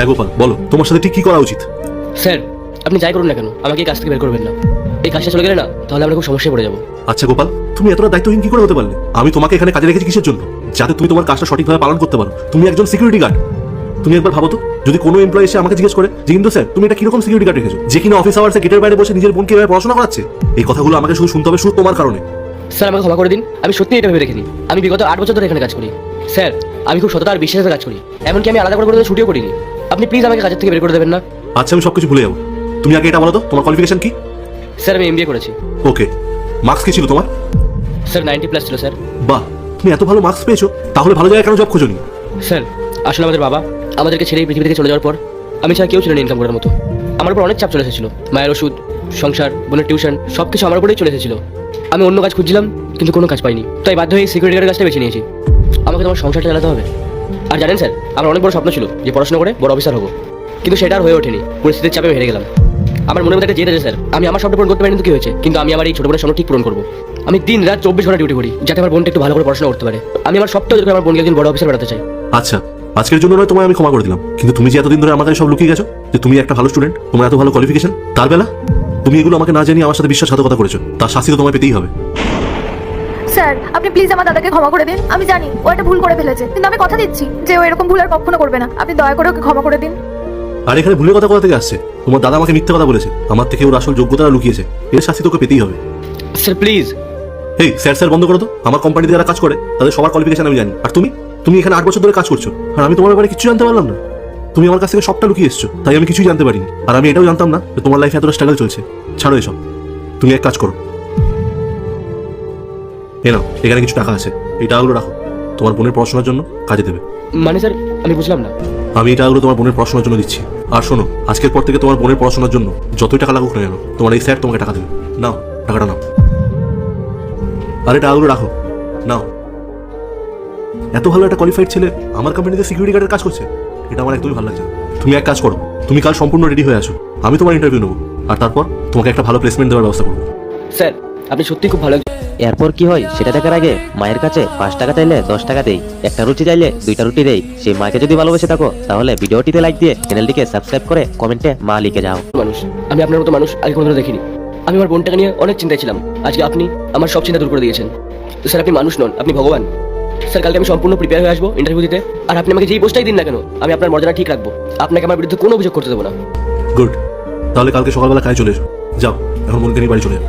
হ্যাঁ গোপাল, বলো তোমার সাথে ঠিক কি করা উচিত? স্যার আপনি যাই করুন না কেন আমাকে এই কাজ থেকে বের করবেন না। এই কাজটা চলে গেলে না তাহলে আমরা খুব সমস্যায় পড়ে যাবো। আচ্ছা গোপাল, তুমি এতটা দায়িত্বহীন কি করে হতে পারলে? আমি তোমাকে এখানে কাজে রেখেছি কিসের জন্য? যাতে তুমি তোমার কাজটা সঠিকভাবে পালন করতে পারো। তুমি একজন সিকিউরিটি গার্ড। তুমি একবার ভাবো তো, যদি কোনো এমপ্লয়ি এসে আমাকে জিজ্ঞেস করে যে ইন্দু স্যার তুমি এটা কিরকম সিকিউরিটি গার্ড রেখেছো, যে কিনা অফিস আওয়ার্সে গেটের বাইরে বসে নিজের বোনকে এভাবে পড়াশোনা করাচ্ছে, এই কথাগুলো আমাকে শুধু শুনতে হবে শুধু তোমার কারণে। স্যার আমাকে ক্ষমা করে দিন, আমি সত্যি এটা ভেবে রেখেছি। আমি বিগত 8 বছর ধরে এখানে কাজ করি স্যার। আমি খুব সততা আর বিশ্বাসের সাথে কাজ করি, এমনকি আমি আলাদা করে কোনো ছুটিও করিনি। আপনি প্লিজ আমাকে কাজের থেকে বের করে দেবেন না। আচ্ছা আমি সবকিছু ভুলে যাবো, তুমি আগে এটা বলো তো তোমার কোয়ালিফিকেশন কি? স্যার আমি এমবিএ করেছি। ওকে, মার্কস কি ছিল তোমার? স্যার 90+ ছিল স্যার। বাহ, তুমি এত ভালো মার্কস পেয়েছো, তাহলে ভালো জায়গায় কেন জব খোঁজোনি? স্যার আসলে আমাদের বাবা আমাদেরকে ছেড়ে এই পৃথিবী থেকে চলে যাওয়ার পর আমি ছাড়া কেউ ছিল না ইনকাম করার মতো। আমার উপর অনেক চাপ চলে এসেছিল, মায়ের ওষুধ, সংসার, বোনের টিউশন সব কিছু আমার উপরেই চলে এসেছিল। আমি অন্য কাজ খুঁজছিলাম কিন্তু কোনো কাজ পাইনি, তাই বাধ্য হয়ে সিকিউরিটি গার্ডের কাজটা বেছে নিয়েছি। আমাকে তোমার সংসারটা চালাতে হবে। আর জানেন স্যার, আমার অনেক বড় স্বপ্ন ছিল যে পড়াশোনা করে বড় অফিসার হবো, কিন্তু সেটা আর হয়ে ওঠেনি। পরিস্থিতির চাপে হেরে গেলাম। আমার মনের মধ্যে একটা জেদ আছে স্যার, আমি আমার স্বপ্ন পূরণ করতে পারিনি তো কি হয়েছে, কিন্তু আমি আমার এই ছোট বোনের স্বপ্ন ঠিক পূরণ করবো। আমি দিন রাত 24 ঘন্টা ডিউটি করি যাতে আমার বোনটা একটু ভালো করে পড়াশোনা করতে পারে। আমি আমার সবটা যদি আমার বোনকে একদিন বড় অফিসার বানাতে চাই। আচ্ছা, আজকের জন্য নয় তোমায় আমি ক্ষমা করে দিলাম, কিন্তু তুমি যে এতদিন ধরে আমাকে সব লুকিয়ে গেছো যে তুমি একটা ভালো স্টুডেন্ট, তোমার এত ভালো কোয়ালিফিকেশন, তার বেলা তুমি এগুলো আমাকে না জানিয়ে আমার সাথে বিশ্বাসঘাতকতা করেছো, তার শাস্তি তো তোমায় পেতেই হবে। স্যার আপনি প্লিজ আমার দাদাকে ক্ষমা করে দিন। আমি জানি ও একটা ভুল করে ফেলেছে, কিন্তু আমি কথা দিচ্ছি যে ও এরকম ভুল আর কখনো করবে না। আপনি দয়া করে ওকে ক্ষমা করে দিন। আর এখানে ভুলের কথা কোথা থেকে আসছে? তোমার দাদা আমাকে মিথ্যা কথা বলেছে, আমার থেকে ওর আসল যোগ্যতা লুকিয়েছে, এর শাস্তি তোকে পেতেই হবে। Sir please. এই স্যার স্যার বন্ধ করো তো। আমার কোম্পানিতে যারা কাজ করে তাদের সবার কোয়ালিফিকেশন আমি জানি, আর তুমি এখানে 8 বছর ধরে কাজ করছো, আর আমি তোমার ব্যাপারে কিছু জানতে পারলাম না। তুমি আমার কাছ থেকে সবটা লুকিয়ে এসছো, তাই আমি কিছুই জানতে পারিনি। আর আমি এটাও জানতাম না যে তোমার লাইফে এতটা স্ট্রাগল চলছে। ছাড়ো এসব, তুমি এক কাজ করো, এ নাও এখানে কিছু টাকা আছে, এই টাকাগুলো রাখো, তোমার বোনের পড়াশোনার জন্য কাজে দেবে। মানে স্যার আমি বুঝলাম না। আমি এই টাকাগুলো তোমার বোনের পড়াশোনার জন্য দিচ্ছি। আর শোনো, আজকের পর থেকে তোমার বোনের পড়াশোনার জন্য যতই টাকা লাগুক না কেন, তোমার এই স্যার তোমাকে টাকা দেবে। নাও টাকাটা নাও, আরে টাকাগুলো রাখো, নাও। এত ভালো একটা কোয়ালিফাইড ছেলে আমার কোম্পানিতে সিকিউরিটি গার্ডের কাজ করছে, এটা আমার একদমই ভালো লাগছে না। তুমি এক কাজ করো, তুমি কাল সম্পূর্ণ রেডি হয়ে আসো, আমি তোমার ইন্টারভিউ নেবো, আর তারপর তোমাকে একটা ভালো প্লেসমেন্ট দেওয়ার ব্যবস্থা করবো। স্যার আপনি সত্যি খুব ভালো। এরপর কি হয় সেটা দেখার আগে মায়ের কাছে 5 টাকা চাইলে 10 টাকা দেই, একটা রুটি চাইলে 2টা রুটি দেই। সেই মাকে যদি ভালোবেসে থাকো তাহলে ভিডিওটিতে লাইক দিয়ে চ্যানেলটিকে সাবস্ক্রাইব করে কমেন্টে মা লিখে যাও। মানুষ আমি আপনার মতো মানুষ আগে কোনোদিনও দেখিনি। আমি আমার বোনটাকে নিয়ে অনেক চিন্তায় ছিলাম, আজকে আপনি আমার সব চিন্তা দূর করে দিয়েছেন। তো স্যার আপনি মানুষ নন, আপনি ভগবান। স্যার কালকে আমি সম্পূর্ণ প্রিপেয়ার হয়ে আসবো ইন্টারভিউ দিতে, আর আপনি আমাকে যেই পোস্টটাই দিন না কেন আমি আপনার মর্যাদা ঠিক রাখবো। আপনাকে আমার বিরুদ্ধে কোনো অভিযোগ করতে দেবো না। গুড, তাহলে কালকে সকালবেলা কাজে চলে এসো। যাও এখন বোনকে নিয়ে বাড়ি চলে যাও।